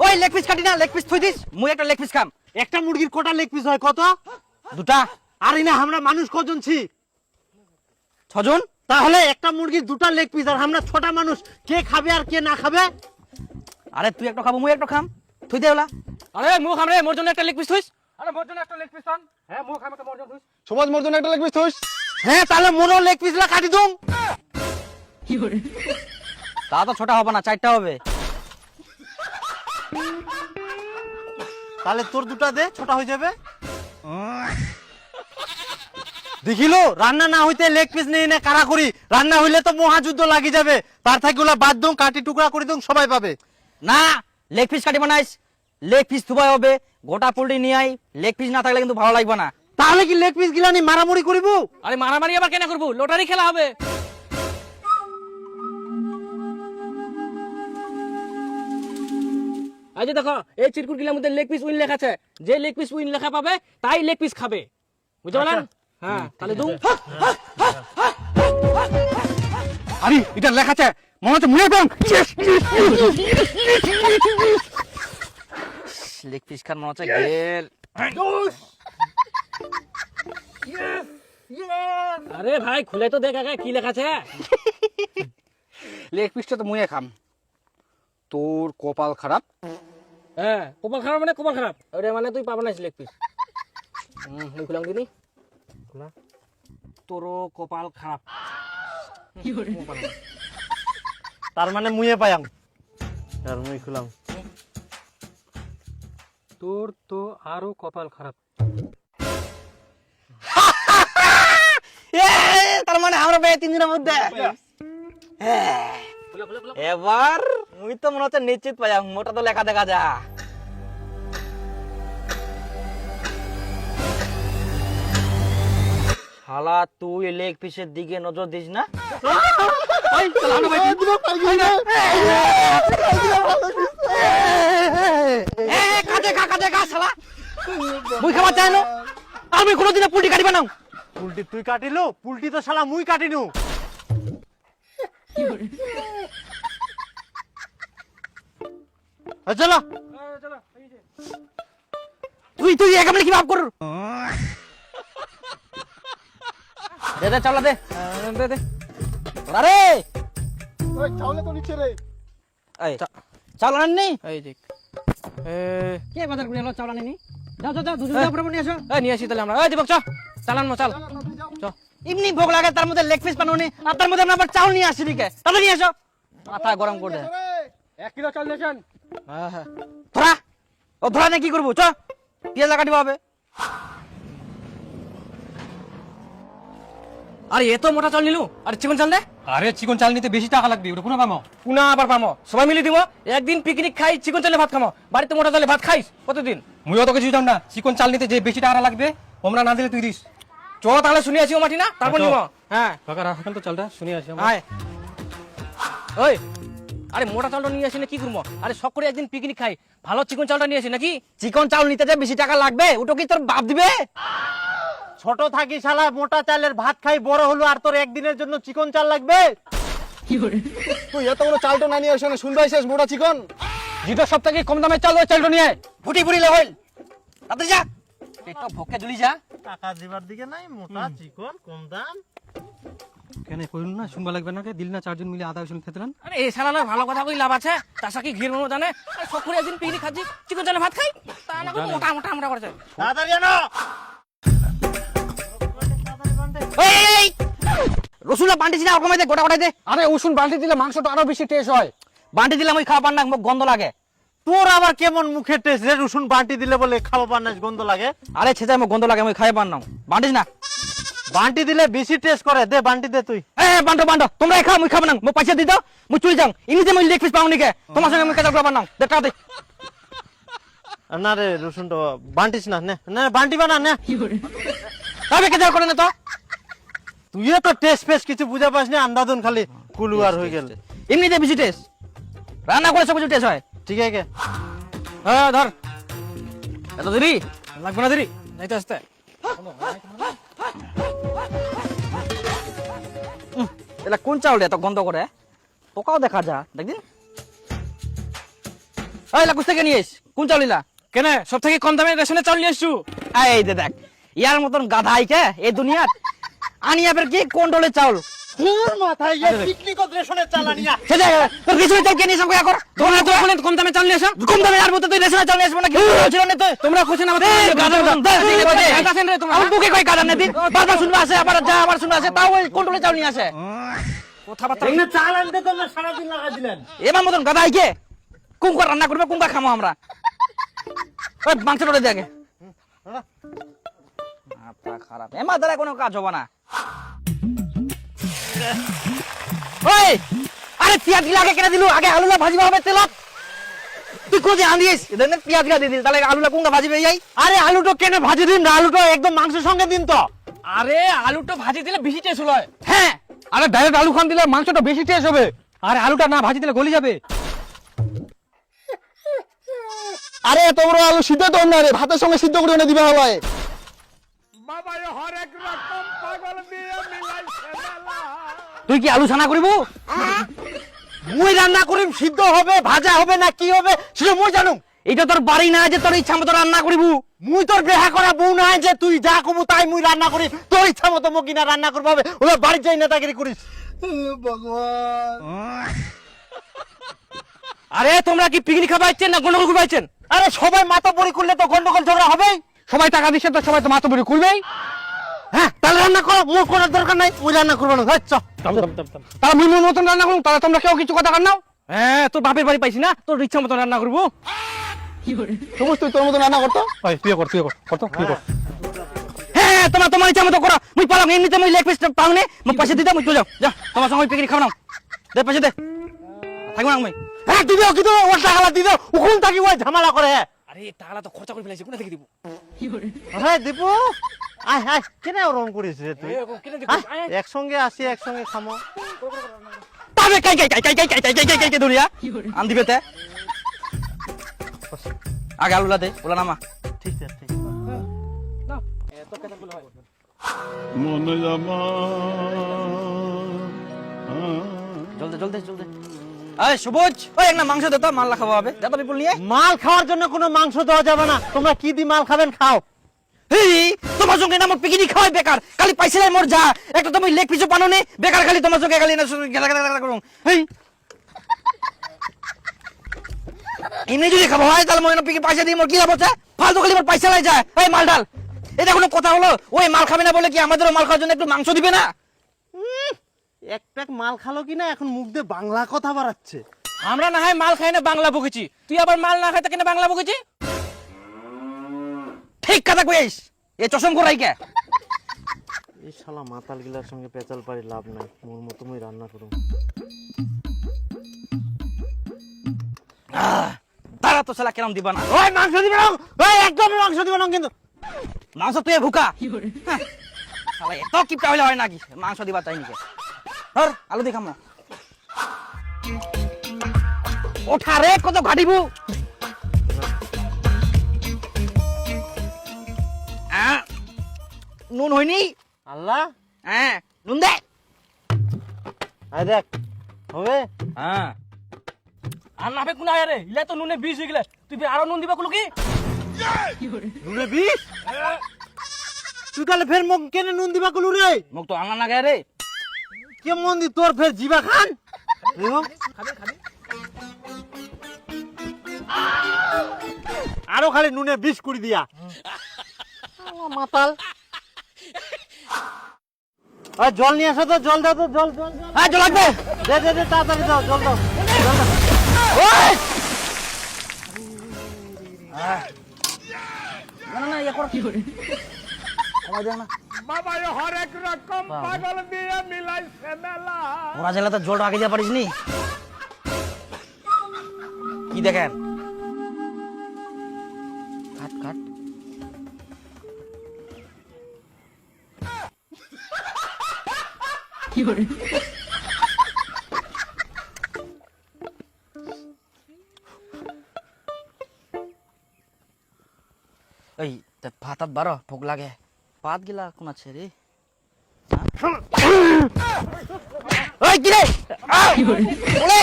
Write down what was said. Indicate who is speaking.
Speaker 1: ওই leg piece কাটি না, লেগ পিস থুই দিস, মুই একটা লেগ পিস খাম।
Speaker 2: একটা মুরগির কটা লেগ পিস হয় কত?
Speaker 1: দুটা।
Speaker 2: আরে না, আমরা মানুষ কজন ছি?
Speaker 1: 6 জন।
Speaker 2: তাহলে একটা মুরগির দুটা লেগ পিস, আর আমরা 6টা মানুষ, কে খাবে আর কে না খাবে?
Speaker 1: আরে তুই একটা খাবো, মুই একটা খাম, থুই দে ওলা।
Speaker 3: আরে মু খাম রে, মোর জন্য একটা লেগ পিস থুইস। আরে মোর জন্য একটা লেগ পিস টান। হ্যাঁ মু খাম একটা মোর জন্য থুইস।
Speaker 4: সুভাষ মোর জন্য একটা লেগ পিস থুইস।
Speaker 2: হ্যাঁ, তাহলে মোরও লেগ পিসলা কাটি দুম।
Speaker 1: তা তো ছোটা হবে না, 4টা হবে।
Speaker 2: তাহলে তোর দুটা দে, ছোটা হয়ে যাবে। দেখিলো রান্না না হইতে লেগ পিস নিয়ে নে কারা করি, রান্না হইলে তো মহাযুদ্ধ লাগি যাবে। তার থেকে ওলা বাদ দম, কাটি টুকরা করে দম, সবাই পাবে।
Speaker 1: না, লেগ পিস কাটি বানাইস, লেগ পিস থুবাই হবে, গোটা পোল্ট্রি নিয়ে আই। লেগ পিস না থাকলে কিন্তু ভালো লাগবে না।
Speaker 2: তাহলে কি লেগ পিস গিলানি মারামারি করিব?
Speaker 3: আরে মারামারি আবার কেন করব? লটারি খেলা হবে। এই যে দেখো, এই চিরকুট গিলার মধ্যে লেগ পিস উইন লেখা আছে। যে লেগ পিস উইন লেখা পাবে তাই লেগ পিস খাবে, বুঝতে পারলেন? হ্যাঁ, তাহলে দুম।
Speaker 4: আরে এটা লেখা আছে, মনে হচ্ছে মুয়ে দম।
Speaker 1: লেগ পিস খান মনে হচ্ছে গেল।
Speaker 3: আরে ভাই খুলে তো দেখ আগে কি লেখা আছে।
Speaker 1: লেগ পিসটা তো মুয়ে খাম।
Speaker 4: তোর কপাল খারাপ।
Speaker 3: হ্যাঁ, কপাল খারাপ মানে কপাল খারাপ, ওটা মানে তুই পাবো না লেগ পিস। মুই খুলাম দিনি, খোলা। তোরও কপাল খারাপ।
Speaker 2: তার মানে মুয়ে পায়াম, আর মুই খুলাম।
Speaker 3: তোর তো আরো কপাল খারাপ।
Speaker 1: তার মানে আমরা পেয়ে 3 দিনের মধ্যে। এবার মুই তো মনে হচ্ছে নিশ্চিত পাইয়াম, মোটা তো লেখা দেখা যা। শালা তুই লেগ পিসের দিকে নজর দিস না। কাজে শালা মুই খাবার চাই না, আমি কোনোদিনে পুল্টি কাটিবা না।
Speaker 2: পুলটি তুই কাটিলো, পুলটি তো শালা মুই কাটিনু। চলো
Speaker 1: তুই তুই একেবারে কি ভাব কর। দে দে চালা দে দে দে। আরে
Speaker 4: ওই চাউলে তো নিচে রে।
Speaker 1: এই চাল আননি?
Speaker 3: এই দেখ,
Speaker 1: কে বাজার করে এলো চাল আননি? যাও যাও যাও, দুজন যাও পরে নিয়ে আসো।
Speaker 3: এই নিয়ে আসি তাহলে আমরা। এই দীপক চ, চালান চাল চ।
Speaker 1: এমনি ভোগ লাগে, তার মধ্যে লেগ পিস বানাওনি, আর তার মধ্যে আমরা আবার চাউল নিয়ে আসি দিকে। তাহলে নিয়ে আসো, মাথা গরম করে দে।
Speaker 4: 1 কিলো চাল নেছেন।
Speaker 3: হ্যাঁ হ্যাঁ,
Speaker 1: ধরা ও ধরা নিয়ে কি করবো? চ পেঁয়াজ কাটিবা হবে।
Speaker 3: আরে এত মোটা চাল নিলু, আর চিকন চাল দে।
Speaker 4: আরে চিকন চাল নিতে বেশি টাকা লাগবে, ওটা কোনা পামো?
Speaker 3: পুনা আবার পামো, সবাই মিলে দিব। একদিন পিকনিক খাই, চিকন চালে ভাত খামো। বাড়িতে মোটা চালে ভাত খাইস কতদিন?
Speaker 4: মুই অত কিছু জান না, চিকন চাল নিতে যে বেশি টাকা লাগবে আমরা না দিলে তুই দিস।
Speaker 3: চ তাহলে শুনে আসি ও মাটি না, তারপর নিব। হ্যাঁ
Speaker 4: কাকা রাখেন তো চালটা, শুনে আসি আমরা।
Speaker 3: আয়। ওই আরে মোটা চালটা নিয়ে আসি না কি করবো? আরে শখ করে একদিন পিকনিক খাই, ভালো চিকন চালটা নিয়ে আসি নাকি?
Speaker 1: চিকন চাউল নিতে যে বেশি টাকা লাগবে, ওটা কি তোর বাপ দিবে?
Speaker 2: ছোট থাকি শালা মোটা চালের ভাত খাই বড় হলো, আর তোর একদিনের জন্য চিকন চাল লাগবে?
Speaker 4: তুই এত বড় চালটা না নিয়ে আসে না, শুনবাই শেষ মোটা চিকন।
Speaker 3: যেটা সব থেকে কম দামে চাল, ওই চালটা নিয়ে আয়।
Speaker 1: ফুটি ফুটি হইল তাতে যা, পেটটা ভোকে জ্বলি যা।
Speaker 2: টাকা দিবার দিকে নাই, মোটা চিকন কম দাম।
Speaker 4: কেন কইল না, শুনবা লাগবে না? দিল না 4 জন মিলে আধা শুন খেতেলেন।
Speaker 3: আরে এই শালার ভালো কথা কই লাভ আছে? তাছা কি ঘির মনো জানে? শখ করে একদিন পিকনিক খাচ্ছি, চিকন চালে ভাত খাই, তা না করে মোটা মোটা আমরা করছে।
Speaker 2: তাড়াতাড়ি আনো।
Speaker 1: এই রসুনটা বান্টি না, ওরকম দে, গোটা গোটাই দে।
Speaker 4: আরে উসুন বালতি দিলে মাংসটা আরো বেশি টেস্ট হয়।
Speaker 1: বান্টি দিলাম ওই খাওয়া পান না, মুখ গন্ধ লাগে।
Speaker 2: তোর আবার কেমন মুখে টেস্ট রে? রসুন বাটি দিলে বলে খাওয়া পান্নাস গন্ধ লাগে?
Speaker 1: আরে ছেঁচাই মুখ গন্ধ লাগে, আমি খাই পান না। বান্টিস না,
Speaker 2: বাটি দিলে বেশি টেস্ট করে। দে বাটি দে তুই।
Speaker 1: বান্টো বান্টো, তোমরা খাও, মুই খাবো না। মুখ পয়সা দি দাও, মুই চলে যাও। ইনিতে মুই লেগ পিস পাও নিকে, তোমার সঙ্গে আমি কাজ করবার না। দে টাকা দে।
Speaker 2: না রে, রসুনটা বান্টিস না, নে নে বান্টি বানা নে।
Speaker 1: তবে কাজ করে না তো।
Speaker 2: তুই তো টেস্ট ফেস্ট কিছু বুঝা পাস না, আন্দাদুন খালি কুলুয়ার হয়ে গেল।
Speaker 1: এমনিতে বেশি টেস্ট, রান্না করে সব কিছু টেস্ট হয়।
Speaker 2: ঠিক আছে।
Speaker 3: হ্যাঁ ধর, এত দেরি লাগবে না, দেরি যাইতে আসতে।
Speaker 1: এটা কোন চাউল এত গন্ধ করে? পোকাও দেখা যা, দেখদিন। ওই লাকুস থেকে নিয়ে এস কোন চাউল নিলা
Speaker 3: কেন সব থেকে কম দামে রেশনের চাউল নিয়ে এসছু
Speaker 1: এই দে দেখ ইয়ার মতন গাধাই কে এই দুনিয়াত আনিয়া ফের কি কন্ট্রোলের চাউল
Speaker 2: তোর মাথায় পিকনিক রেশনের চালানিয়া
Speaker 1: সে দেখ তোর রেশনের চাউল কে নিয়ে সব কর
Speaker 3: তোমরা তো বলেন কম দামে চাউল নিয়ে এসো
Speaker 1: কম দামে আর মতো তুই রেশনের চাউল নিয়ে আসবো না কি ছিল না তো
Speaker 3: তোমরা কোছেন আমার
Speaker 1: গাধার মতন
Speaker 3: গাধাছেন রে তোমরা
Speaker 1: আমার বুকে কই গাধা নেদি বারবার শুনবা আসে আবার যা আবার শুনবা আসে তাও ওই কন্ট্রোলের চাউল নিয়ে আসে
Speaker 3: কথাবার্তা
Speaker 2: এখানে চাল আনতে তোমরা সারাদিন লাগা দিলেন
Speaker 1: এবার মতন গাধাই কে কুঙ্কা রান্না করবে কুঙ্কা খামো আমরা ওই মাংসটা ওটা দেখে মাথা খারাপ এমার দ্বারা কোনো কাজ হবে না ওই আরে পেঁয়াজ গুলো আগে কেটে দিলু আগে আলুলা ভাজিবা হবে তেলত তুই কোথায় আনিস এদের পেঁয়াজ গুলা দিয়ে দিল তাহলে আলুলা কুঙ্কা ভাজিবে যাই
Speaker 2: আরে আলুটা কেন ভাজি দিন না আলুটা একদম মাংসের সঙ্গে দিন তো
Speaker 3: আরে আলুটা ভাজি দিলে বেশি টেস্ট হয়
Speaker 1: হ্যাঁ
Speaker 4: আরে ডাইরেক্ট আলু খান দিলে মাংসটা বেশি টেস্ট হবে আর আলুটা না ভাজি দিলে গলি যাবে
Speaker 5: আরে এত বড় আলু সিদ্ধ তো না রে ভাতের সঙ্গে সিদ্ধ করে এনে দিবা হয়
Speaker 1: তুই কি আলু ছানা করিব
Speaker 2: মুই রান্না করিম সিদ্ধ হবে ভাজা হবে না কি হবে সেটা মুই জানো
Speaker 1: এটা তোর বাড়ি না যে তোর ইচ্ছা মতো রান্না করিব
Speaker 2: মুই তোর বেহা করা বউ নাই যে তুই যা কমু তাই মুই রান্না করি তোর ইচ্ছা মতো মুই কিনা রান্না করবো হবে ওরা বাড়ি যাই নেতাগিরি করিস
Speaker 3: আরে তোমরা কি পিকনিক খাবাইছেন না গন্ডগোল খাবাইছেন
Speaker 2: আরে সবাই মাথা পরি করলে তো গন্ডগোল ঝগড়া হবেই
Speaker 4: সবাই টাকা দিচ্ছে তো সবাই তো মাথা বড়ি খুলবেই
Speaker 2: হ্যাঁ তাহলে রান্না করো মোর কোনো দরকার নাই ওই রান্না করবো না চ
Speaker 4: তারা মুই মতন রান্না করুন তাহলে তোমরা কেউ কিছু কথা কান নাও
Speaker 3: হ্যাঁ তোর বাপের বাড়ি পাইছি না তোর ইচ্ছা মতো রান্না করবো
Speaker 5: সমস্ত তোর মতো রান্না করতো
Speaker 4: ওই তুই কর কর তো তুই কর
Speaker 1: হ্যাঁ তোমার তোমার ইচ্ছা মতো করো মুই পালাম এমনিতে মুই লেগ পিস পাওনে মুই পয়সা দিতে মুই চলে যাও যা তোমার সঙ্গে পিকনিক খাও নাও দে পয়সা দে থাকবো না মুই
Speaker 2: হ্যাঁ দিদিও কিন্তু ওর টাকা দিদিও উকুন থাকি ওই ঝামেলা করে
Speaker 3: আরে টাকা তো খরচা করে ফেলেছি কোথা থেকে দিব
Speaker 2: হ্যাঁ দীপু আয় আয় কেন ওরকম করিস রে তুই
Speaker 3: কেটে দিব
Speaker 2: আয়, একসঙ্গে আসি একসঙ্গে খামো
Speaker 1: তবে কাই কাই কাই কাই কাই কাই কাই কাই কাই কাই দুনিয়া আন দিবে তে আগে আলুলা দে ওলা নামা
Speaker 2: ঠিক আছে ঠিক
Speaker 5: মনে জামা
Speaker 1: জলদি জলদি জলদি এই সবুজ ওই একটা মাংস দে তো মাল্লা খাওয়া হবে যা তো বিপুল নিয়ে
Speaker 2: মাল খাওয়ার জন্য কোনো মাংস দেওয়া যাবে না তোমরা কি দি মাল খাবেন খাও
Speaker 1: এই তোমার সঙ্গে না আমার পিকনিক খাওয়াই বেকার খালি পয়সা লাই মোর যা একটা তুমি লেগ পিছু পানো নে বেকার খালি তোমার সঙ্গে খালি না গেলা গেলা গেলা করুম এই এমনি যদি খাবো হয় তাহলে মনে পিকে পয়সা দিয়ে মোর কি লাভ হচ্ছে ফালতু খালি মোর পয়সা লাই যায় এই মাল ডাল এটা কোনো কথা হলো ওই মাল খাবে না বলে কি আমাদেরও মাল খাওয়ার জন্য একটু মাংস দিবে না
Speaker 2: এক প্যাক মাল খালো কিনা এখন মুখ দিয়ে বাংলা কথা বাড়াচ্ছে
Speaker 3: আমরা না হয় মাল খাই না বাংলা বকেছি তুই আবার মাল না খাইতে কেন বাংলা বকেছি
Speaker 1: ঠিক কথা কইস এ চশম করাই কে
Speaker 2: এই শালা মাতাল গিলার সঙ্গে পেঁচাল পারি লাভ নাই মোর মতো মই রান্না করুম
Speaker 1: তারা তো শালা কেরম দিবা না
Speaker 2: ওই মাংস দিবে না ওই একদম মাংস দিবে না কিন্তু
Speaker 1: মাংস তুই ভুকা হ্যাঁ, শালা এত কিপটা হইলে হয় নাকি মাংস দিবা চাই নাকি ধর আলু দি খামো ওঠা রে কত ঘাটিবু নুন হয়নি
Speaker 2: আল্লাহ
Speaker 1: হ্যাঁ নুন দে
Speaker 2: আয় দেখ হবে
Speaker 1: হ্যাঁ
Speaker 3: আর না কোন আয় রে ইলা তো নুনে 20 হয়ে গেলে তুই আরো নুন দিবা কুলো কি
Speaker 2: নুনে 20 তুই তাহলে ফের মুখ কেন নুন দিবা কলু রে
Speaker 1: মুখ তো আঙা না গে রে
Speaker 2: কে মন দি তোর ফের জিবা খান দেখো আরো খালি নুনে 20 কুড়ি দিয়া মাতাল আর জল নিয়ে আসো তো জল দাও তো জল জল জল।
Speaker 1: হ্যাঁ জল লাগবে
Speaker 2: দে দে দে তাড়াতাড়ি দাও জল দাও জল দাও।
Speaker 1: ওই না না না ইয়া কর কি করে আমার দেখ না ওরা জেলা তো জল আগে যা পারিস নি কি দেখেন কাট কাট
Speaker 6: কি করে
Speaker 1: এই ভাতাত বারো ভোক লাগে পাত গিলা কোন আছে রে ওই কি রে
Speaker 6: কি করে
Speaker 1: ওলে